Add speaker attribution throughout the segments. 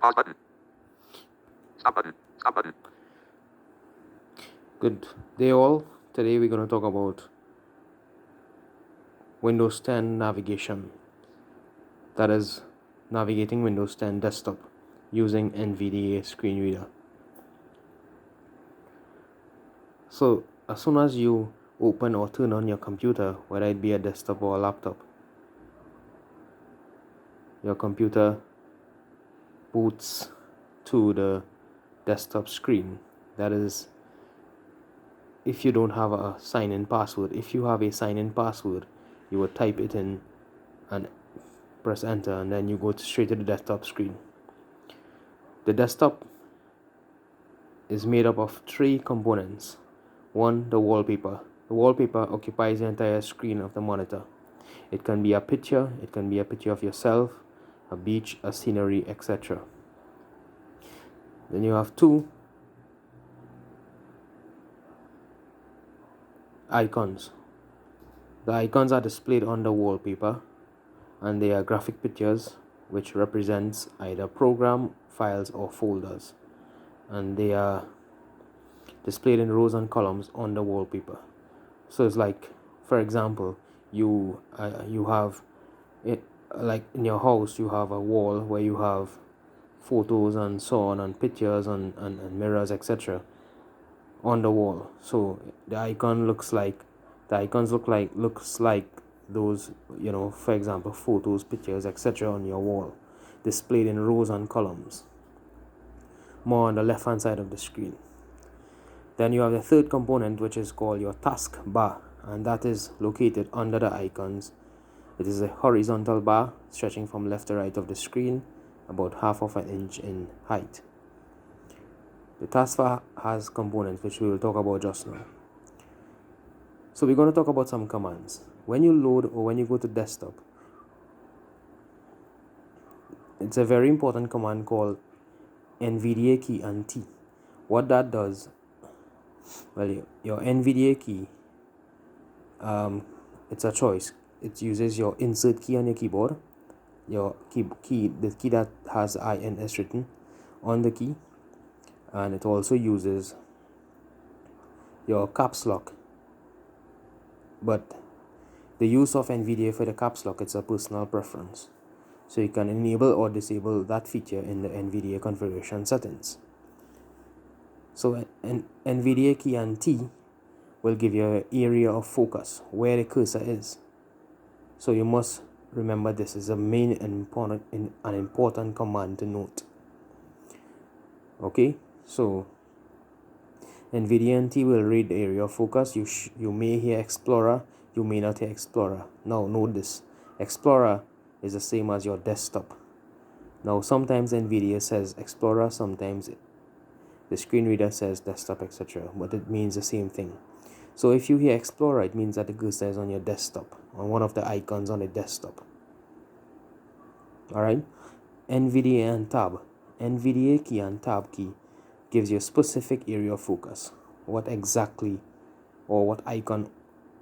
Speaker 1: Pause button. Stop button. Stop button.
Speaker 2: Good day all. Today we're going to talk about Windows 10 navigation. That is navigating Windows 10 desktop using NVDA screen reader. So as soon as you open or turn on your computer, whether it be a desktop or a laptop, your computer boots to the desktop screen. That is, if you don't have a sign-in password. If you have a sign-in password, you would type it in and press enter, and then you go straight to the desktop screen. The desktop is made up of three components. One, the wallpaper. The wallpaper occupies the entire screen of the monitor. It can be a picture, it can be a picture of yourself, a beach, a scenery, etc. Then you have two icons. The icons are displayed on the wallpaper, and they are graphic pictures which represents either program, files, or folders, and they are displayed in rows and columns on the wallpaper. So it's like, for example, you have it, like in your house you have a wall where you have photos and so on, and pictures and mirrors, etc. on the wall. So the icons look like those, for example, photos, pictures, etc. on your wall, displayed in rows and columns, more on the left hand side of the screen. Then you have the third component, which is called your task bar, and that is located under the icons. It is a horizontal bar stretching from left to right of the screen, about half of an inch in height. The taskbar has components which we will talk about just now. So we're going to talk about some commands. When you load or when you go to desktop, it's a very important command called nvda key and T. What that does, well, your nvda key, it's a choice. It uses your insert key on your keyboard, the key that has INS written on the key, and it also uses your caps lock. But the use of NVDA for the caps lock, it's a personal preference, so you can enable or disable that feature in the NVDA configuration settings. So an NVDA key and T will give you an area of focus where the cursor is. So you must remember this is a main and important command to note. Okay, so NVDA and T will read the area of focus. You may hear Explorer, you may not hear Explorer. Now note this, Explorer is the same as your desktop. Now sometimes NVDA says Explorer, sometimes the screen reader says desktop, etc. But it means the same thing. So if you hear Explorer, it means that the cursor is on your desktop, on one of the icons on the desktop. Alright, NVDA and Tab. NVDA key and Tab key gives you a specific area of focus. What exactly, or what icon,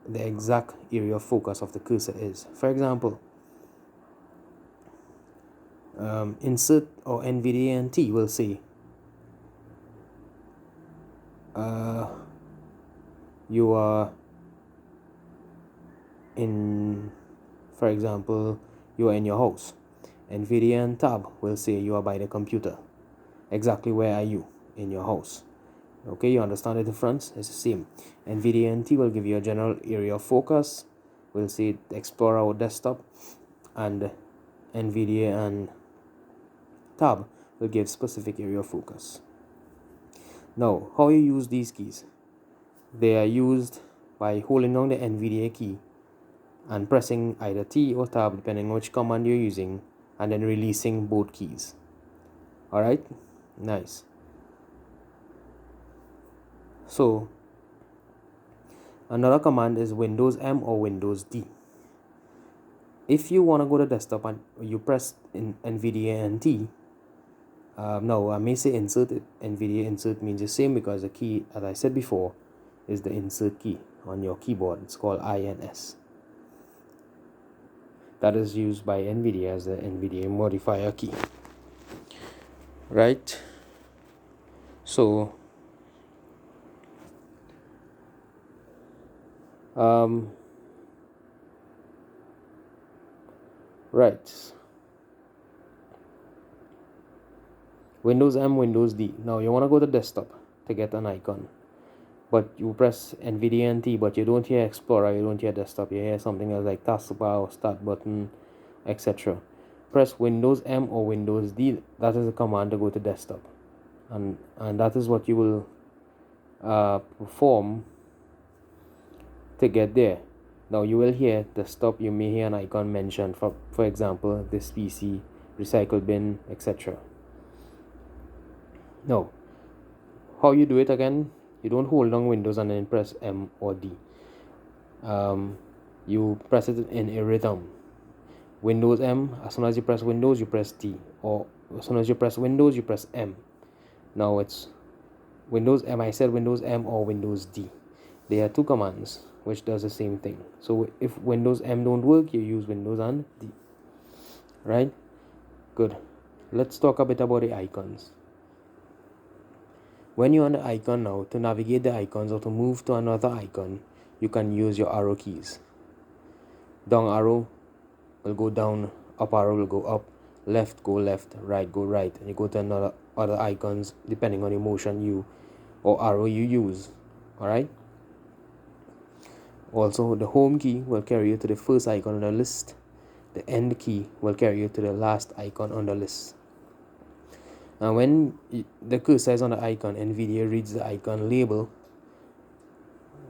Speaker 2: the exact area of focus of the cursor is. For example, insert or NVDA and T will say you are in, for example, you are in your house. NVDA and Tab will say you are by the computer. Exactly where are you in your house? Okay, you understand the difference? It's the same. NVDA and T will give you a general area of focus. We'll say Explorer or desktop, and NVDA and Tab will give specific area of focus. Now, how you use these keys? They are used by holding down the NVDA key and pressing either T or Tab depending on which command you're using, and then releasing both keys. Alright, nice. So another command is Windows M or Windows D. If you want to go to desktop and you press in NVDA and T, now I may say insert. NVDA insert means the same because the key, as I said before, is the insert key on your keyboard. It's called INS. That is used by NVIDIA as the NVDA modifier key. right? So right, Windows M, Windows D. Now you want to go to desktop to get an icon, but you press nvda and T, but you don't hear Explorer, you don't hear desktop, you hear something else like taskbar or start button, etc. Press Windows M or Windows D. That is a command to go to desktop, and that is what you will perform to get there. Now you will hear desktop, you may hear an icon mentioned, for example, this PC, recycle bin, etc. Now, how you do it again? You don't hold down Windows and then press M or D. You press it in a rhythm. Windows M, as soon as you press Windows, you press D, or as soon as you press Windows, you press M. Now it's Windows M. I said Windows M or Windows D. They are two commands which does the same thing. So if Windows M don't work, you use Windows and D. Right? Good. Let's talk a bit about the icons. When you're on the icon now, to navigate the icons or to move to another icon, you can use your arrow keys. Down arrow will go down, up arrow will go up, left go left, right go right, and you go to another other icons depending on the motion you or arrow you use. Alright? Also, the home key will carry you to the first icon on the list. The end key will carry you to the last icon on the list. And when the cursor is on the icon, nvda reads the icon label,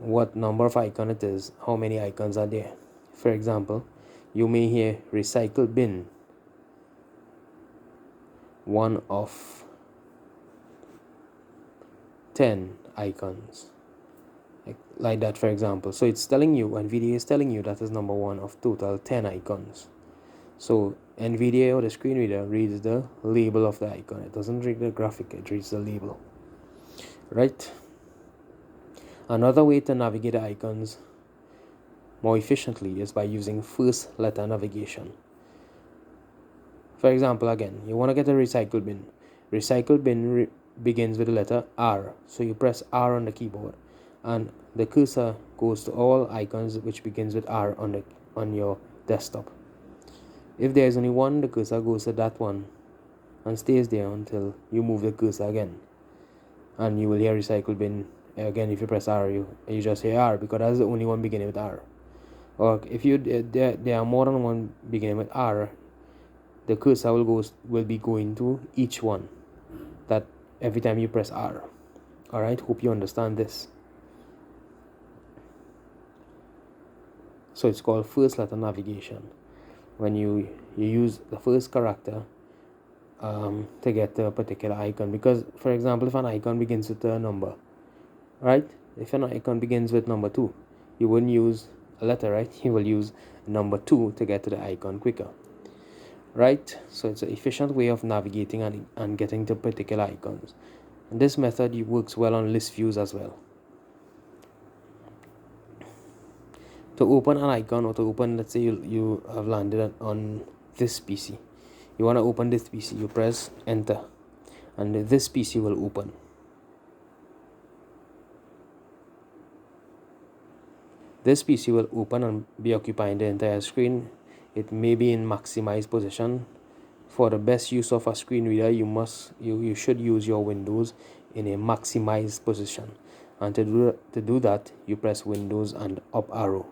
Speaker 2: what number of icon it is, how many icons are there. For example, you may hear recycle bin, one of 10 icons, like that, for example. So it's telling you, nvda is telling you that is number one of total 10 icons. So nvda or the screen reader reads the label of the icon. It doesn't read the graphic, it reads the label. Right? Another way to navigate the icons more efficiently is by using first letter navigation. For example, again, you want to get a recycle bin. Recycle bin begins with the letter R. So you press R on the keyboard and the cursor goes to all icons which begins with R on your desktop. If there is only one, the cursor goes to that one and stays there until you move the cursor again. And you will hear recycle bin again. If you press R, you just hear R because that's the only one beginning with R. Or if you there are more than one beginning with R, the cursor will be going to each one that every time you press R. Alright, hope you understand this. So it's called first letter navigation. When you use the first character to get to a particular icon. Because, for example, if an icon begins with a number, right? If an icon begins with number 2, you wouldn't use a letter, right? You will use number 2 to get to the icon quicker, right? So it's an efficient way of navigating and getting to particular icons. And this method works well on list views as well. To open an icon, or to open, let's say you have landed on this PC. You want to open this PC, you press enter and this PC will open. This PC will open and be occupying the entire screen. It may be in maximized position. For the best use of a screen reader, you should use your windows in a maximized position. And to do that, you press Windows and up arrow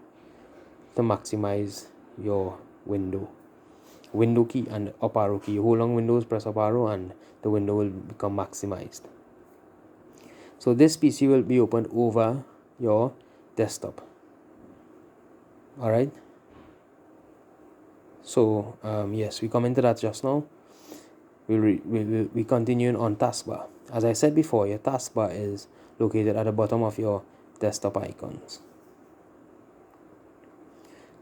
Speaker 2: to maximize your window key and up arrow key. You hold on Windows, press up arrow, and the window will become maximized. So this PC will be opened over your desktop. Alright, so yes, we come into that just now. We continue on taskbar. As I said before, your taskbar is located at the bottom of your desktop icons.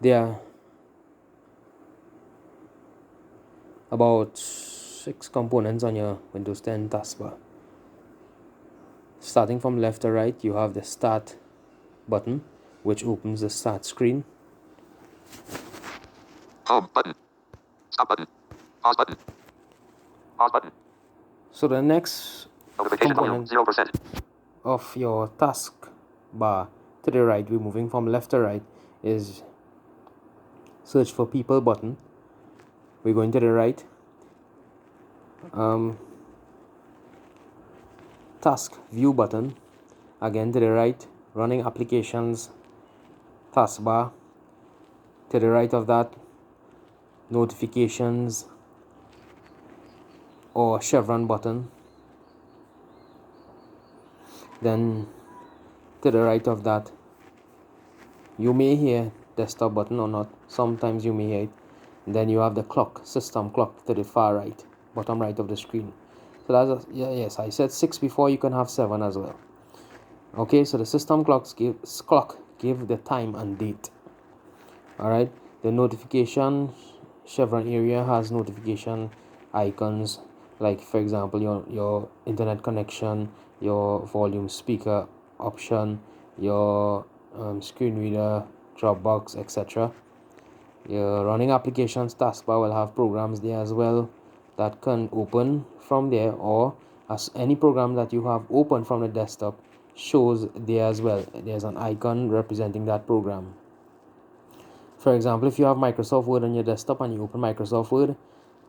Speaker 2: There are about 6 components on your Windows 10 taskbar. Starting from left to right, you have the start button, which opens the start screen.
Speaker 1: Home button. Stop button. Pause button. Pause button.
Speaker 2: So the next
Speaker 1: Notification volume
Speaker 2: component
Speaker 1: 0%.
Speaker 2: of your task bar to the right, we're moving from left to right, is search for people button. We're going to the right. Task view button, again to the right. Running applications taskbar, to the right of that, notifications or chevron button. Then to the right of that, you may hear desktop button or not. Sometimes you may hear it. Then you have the clock, system clock, to the far right, bottom right of the screen. So that's yes, I said 6 before. You can have 7 as well. Okay, so the system clock give the time and date. All right, the notification chevron area has notification icons, like for example your internet connection, your volume speaker option, your screen reader, Dropbox, etc. Your running applications taskbar will have programs there as well that can open from there, or as any program that you have open from the desktop shows there as well. There's an icon representing that program. For example, if you have Microsoft Word on your desktop and you open Microsoft Word,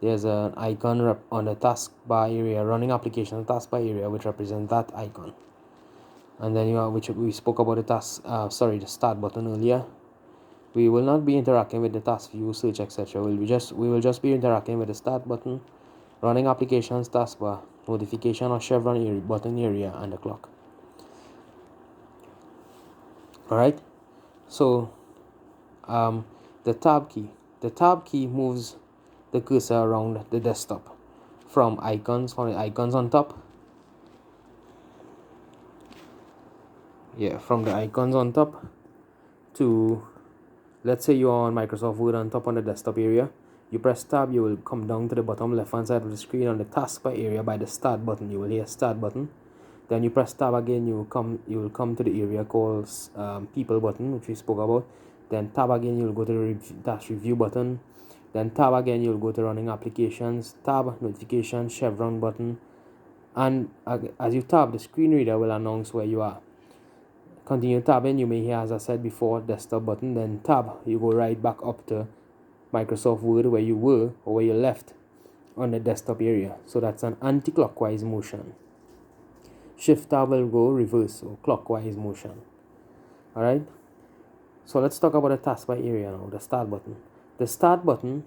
Speaker 2: there's an icon on the taskbar area, running application taskbar area, which represents that icon. And then you have, which we spoke about the start button earlier. We will not be interacting with the task view, search, etc. We will just be interacting with the start button, running applications taskbar, notification or chevron area, button area, and the clock. All right. So the tab key moves the cursor around the desktop from the icons on top. From the icons on top to, let's say you're on Microsoft Word on top on the desktop area. You press tab, you will come down to the bottom left hand side of the screen on the taskbar area by the start button. You will hear start button. Then you press tab again, you will come to the area called people button, which we spoke about. Then tab again, you'll go to the dash review button. Then tab again, you'll go to running applications, tab notification, chevron button. And as you tab, the screen reader will announce where you are. Continue tabbing, you may hear, as I said before, desktop button. Then tab, you go right back up to Microsoft Word where you were or where you left on the desktop area. So that's an anti-clockwise motion. Shift tab will go reverse or clockwise motion. Alright, so let's talk about the taskbar area now, the start button. The start button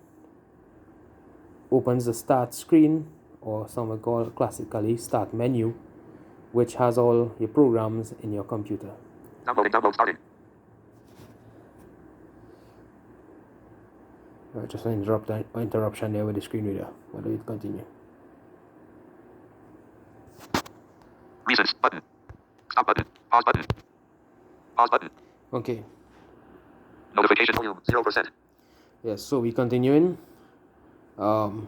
Speaker 2: opens the start screen, or some will call classically start menu, which has all your programs in your computer.
Speaker 1: Download starting.
Speaker 2: Just an interruption there with the screen reader. Why don't you continue?
Speaker 1: Reasons button. Stop button. Pause button. Pause button.
Speaker 2: Okay.
Speaker 1: Notification volume 0%.
Speaker 2: Yes, so we continuing. So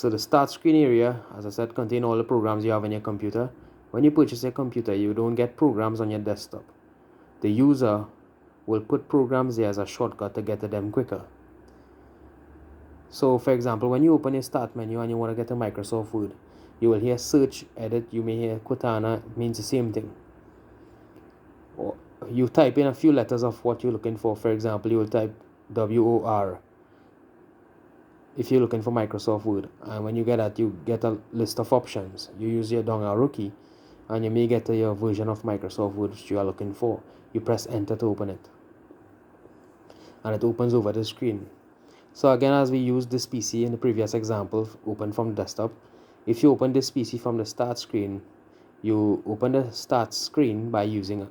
Speaker 2: the start screen area, as I said, contain all the programs you have on your computer. When you purchase a computer, you don't get programs on your desktop. The user will put programs there as a shortcut to get to them quicker. So for example, when you open your start menu and you want to get to Microsoft Word, you will hear search, edit, you may hear Cortana. It means the same thing. Or you type in a few letters of what you're looking for. For example, you will type WOR if you're looking for Microsoft Word, and when you get that, you get a list of options. You use your down arrow key and you may get to your version of Microsoft Word which you are looking for. You press enter to open it and it opens over the screen. So again, as we used this PC in the previous example, open from the desktop, if you open this PC from the start screen, you open the start screen by using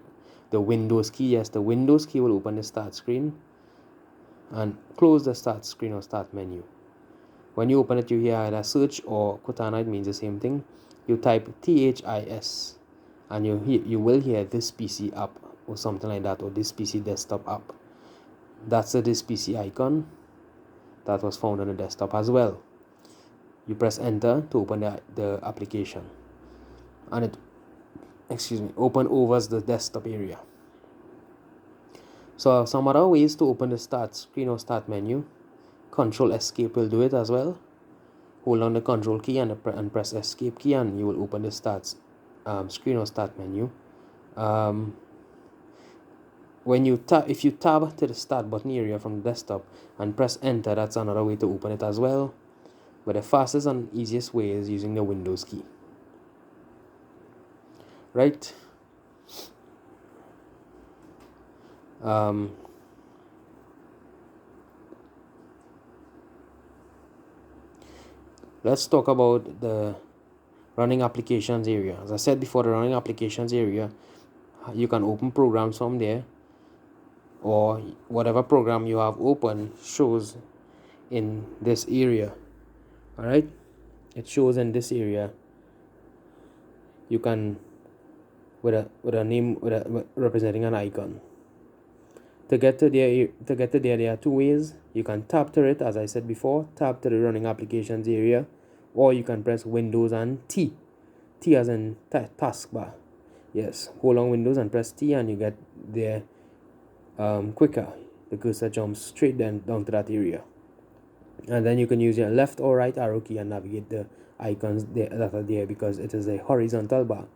Speaker 2: the Windows key. Yes, the Windows key will open the start screen and close the start screen or start menu. When you open it, you hear either search or Cortana. It means the same thing. You type THIS and you will hear this PC app or something like that, or this PC desktop app. That's the this PC icon that was found on the desktop as well. You press enter to open the application and it open over the desktop area. So some other ways to open the start screen or start menu Control Escape will do it as well. Hold on the Control key and press Escape key, and you will open the Start screen or Start menu. When you if you tab to the Start button area from the desktop and press Enter, that's another way to open it as well. But the fastest and easiest way is using the Windows key. Right? Let's talk about the running applications area. As I said before, the running applications area, you can open programs from there, or whatever program you have open shows in this area. All right, it shows in this area. You can with a name representing an icon. To get to there, there are two ways. You can tap to it, as I said before, tap to the running applications area, or you can press Windows and T as in taskbar. Yes, hold on Windows and press T, and you get there quicker. The cursor jumps straight down to that area, and then you can use your left or right arrow key and navigate the icons that are there, because it is a horizontal bar.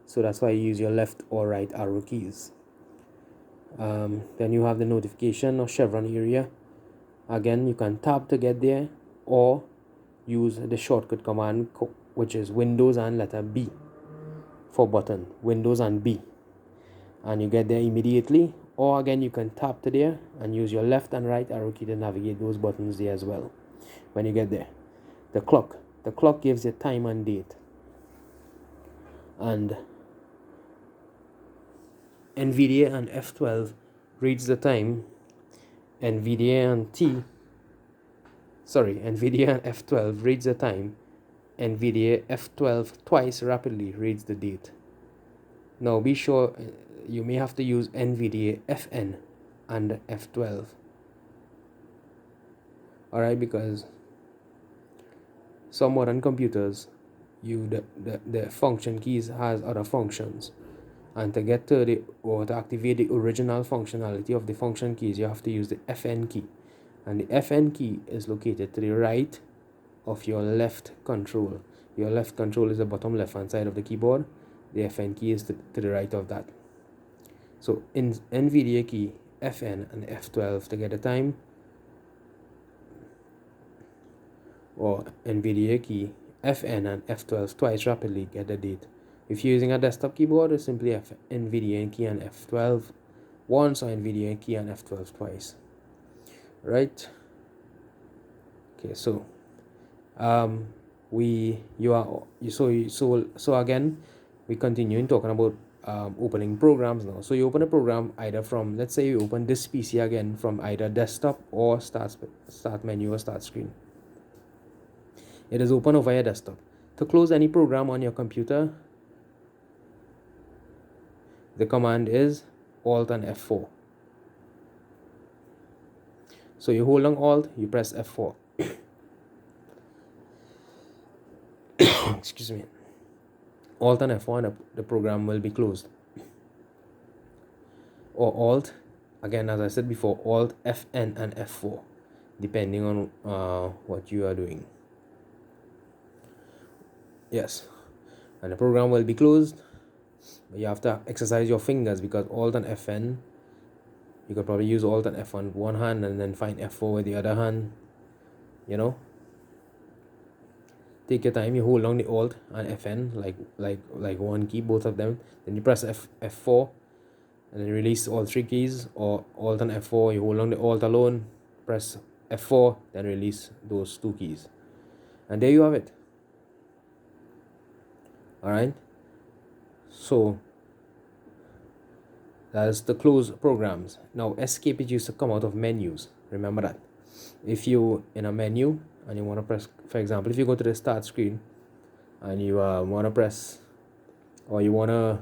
Speaker 2: So that's why you use your left or right arrow keys. Then you have the notification or chevron area. Again, you can tap to get there, or use the shortcut command, which is Windows and letter B for button, Windows and B, and you get there immediately. Or again, you can tap to there and use your left and right arrow key to navigate those buttons there as well. When you get there, the clock gives you time and date, and nvda and F12 reads the time. nvda and F12 reads the time. nvda F12 twice rapidly reads the date. Now be sure you may have to use nvda Fn and F12. Alright, because some modern computers, the function keys has other functions, and to get to to activate the original functionality of the function keys, you have to use the Fn key, and the Fn key is located to the right of your left control. Your left control is the bottom left hand side of the keyboard. The Fn key is to the right of that. So in nvda key Fn and F12 to get the time, or nvda key Fn and F12 twice rapidly get the date. If you're using a desktop keyboard, it's simply nvda key and F12 once, or nvda key and F12 twice. Right? Okay, so so again, we continue talking about opening programs now. So you open a program either from, let's say you open this PC again from either desktop or start menu or start screen. It is open over your desktop. To close any program on your computer, the command is Alt and F4. So you hold on Alt, you press F4. Excuse me. Alt and F4, and the program will be closed. Or Alt, again, as I said before, Alt, Fn and F4, depending on what you are doing. Yes, and the program will be closed. But you have to exercise your fingers, because Alt and Fn, you could probably use Alt and F on one hand and then find F4 with the other hand. You know, take your time. You hold down the Alt and Fn like one key, both of them. Then you press F4, and then release all three keys. Or Alt and F4, you hold down the Alt alone, press F4, then release those two keys, and there you have it. Alright, so that's the close programs. Now escape is used to come out of menus. Remember that. If you in a menu and you want to press, for example, if you go to the start screen and you want to press, or you want to,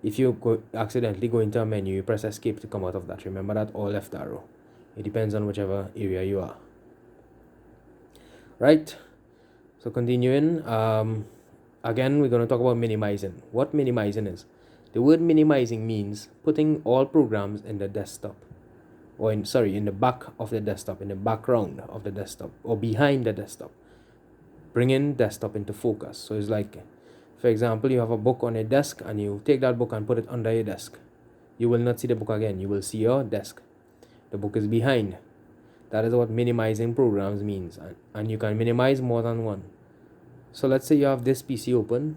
Speaker 2: if you accidentally go into a menu, you press escape to come out of that. Remember that, or left arrow. It depends on whichever area you are. Right, so continuing, again, we're going to talk about minimizing. What minimizing is? The word minimizing means putting all programs in the desktop. or in the back of the desktop, in the background of the desktop, or behind the desktop. Bringing desktop into focus. So it's like, for example, you have a book on your desk and you take that book and put it under your desk. You will not see the book again. You will see your desk. The book is behind. That is what minimizing programs means. And you can minimize more than one. So let's say you have this PC open.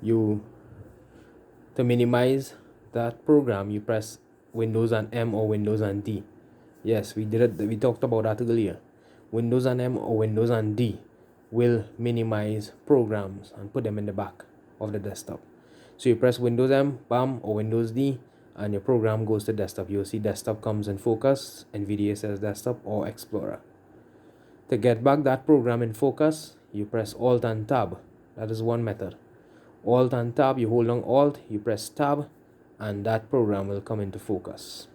Speaker 2: To minimize that program, you press Windows and M or Windows and D. Yes, we did it. We talked about that earlier. Windows and M or Windows and D will minimize programs and put them in the back of the desktop. So you press Windows M, bam, or Windows D, and your program goes to desktop. You'll see desktop comes in focus, NVDA says desktop or Explorer. To get back that program in focus, you press Alt and Tab. That is one method. Alt and Tab, you hold on Alt, you press Tab, and that program will come into focus.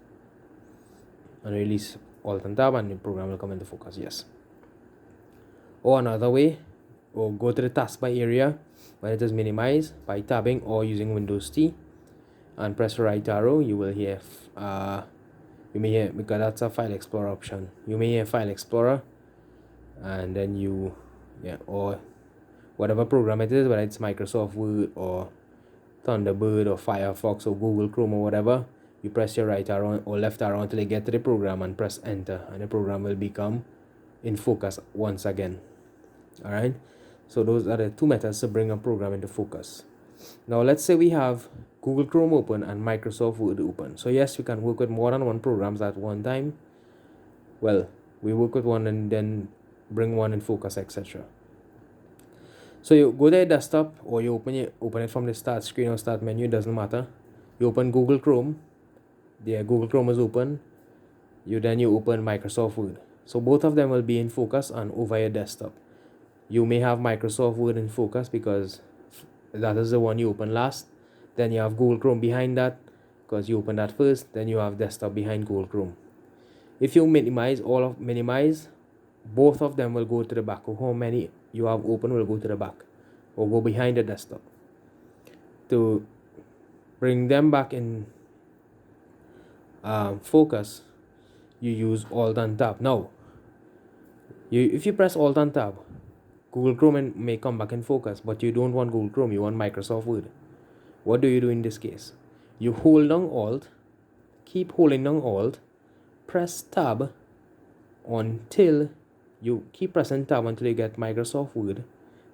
Speaker 2: And release Alt and Tab, and the program will come into focus. Yes. Or another way, or go to the taskbar area when it is minimized by tabbing or using Windows T, and press right arrow. You will hear you may hear, because that's a file explorer option, you may hear file explorer, and then or whatever program it is, whether it's Microsoft Word or Thunderbird or Firefox or Google Chrome or whatever, you press your right arrow or left arrow until you get to the program and press enter, and the program will become in focus once again. Alright, so those are the two methods to bring a program into focus. Now let's say we have Google Chrome open and Microsoft Word open. So yes, you can work with more than one programs at one time. Well, we work with one and then bring one in focus, etc. So you go to your desktop, or you open it from the start screen or start menu, doesn't matter. You open Google Chrome. There, Google Chrome is open. You open Microsoft Word. So both of them will be in focus and over your desktop. You may have Microsoft Word in focus because that is the one you open last. Then you have Google Chrome behind that because you open that first. Then you have desktop behind Google Chrome. If you minimize, both of them will go to the back. Or how many you have open will go to the back or go behind the desktop. To bring them back in focus, you use Alt and Tab. Now, if you press Alt and Tab, Google Chrome may come back in focus, but you don't want Google Chrome, you want Microsoft Word. What do you do in this case? You hold down Alt, keep holding down Alt, press Tab until you keep pressing Tab until you get Microsoft Word.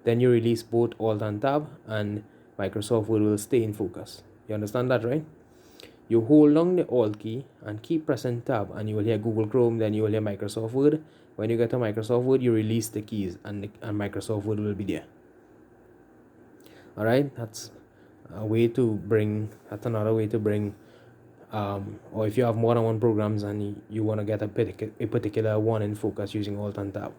Speaker 2: Then you release both Alt and Tab, and Microsoft Word will stay in focus. You understand that, right? You hold down the Alt key and keep pressing Tab, and you will hear Google Chrome, then you will hear Microsoft Word. When you get to Microsoft Word, you release the keys, and Microsoft Word will be there. Alright, that's another way to bring, or if you have more than one programs and you want to get a particular one in focus using Alt and Tab.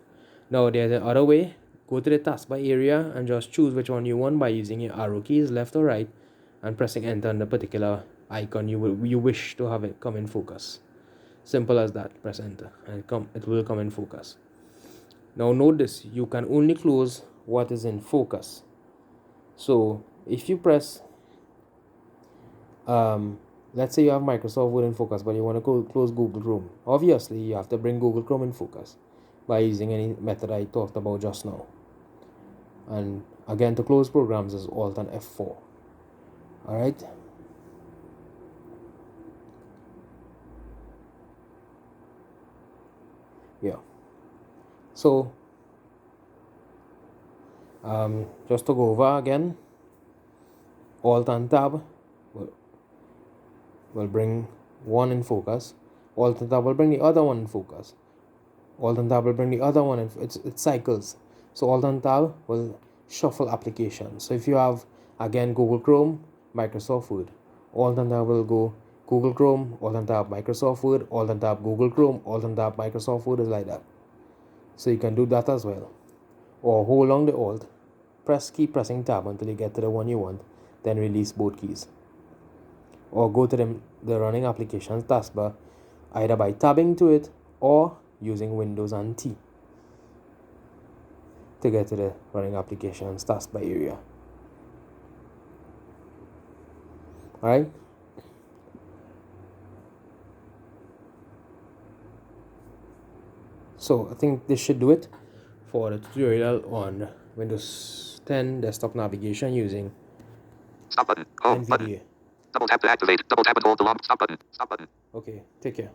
Speaker 2: Now there's another way. Go to the taskbar area and just choose which one you want by using your arrow keys left or right and pressing enter on the particular icon you wish to have it come in focus. Simple as that. Press enter and it will come in focus. Now note this, you can only close what is in focus. So if you press let's say you have Microsoft Word in focus, but you want to close Google Chrome. Obviously, you have to bring Google Chrome in focus by using any method I talked about just now. And again, to close programs is Alt and F4. Alright. Yeah. So, just to go over again, Alt and Tab will bring one in focus. Alt and Tab will bring the other one in focus. Alt and Tab will bring the other one in it cycles. So Alt and Tab will shuffle applications. So if you have again Google Chrome, Microsoft Word, Alt and Tab will go Google Chrome, Alt and Tab Microsoft Word, Alt and Tab Google Chrome, Alt and Tab Microsoft Word, is like that. So you can do that as well. Or hold on the Alt, keep pressing Tab until you get to the one you want, then release both keys. Or go to the running applications taskbar either by tabbing to it or using Windows and T to get to the running applications taskbar area. Alright? So I think this should do it for the tutorial on Windows 10 desktop navigation using
Speaker 1: Stop button. Home button.
Speaker 2: nvda.
Speaker 1: Double tap to activate. Double tap and hold the long stop button. Stop button.
Speaker 2: Okay, take care.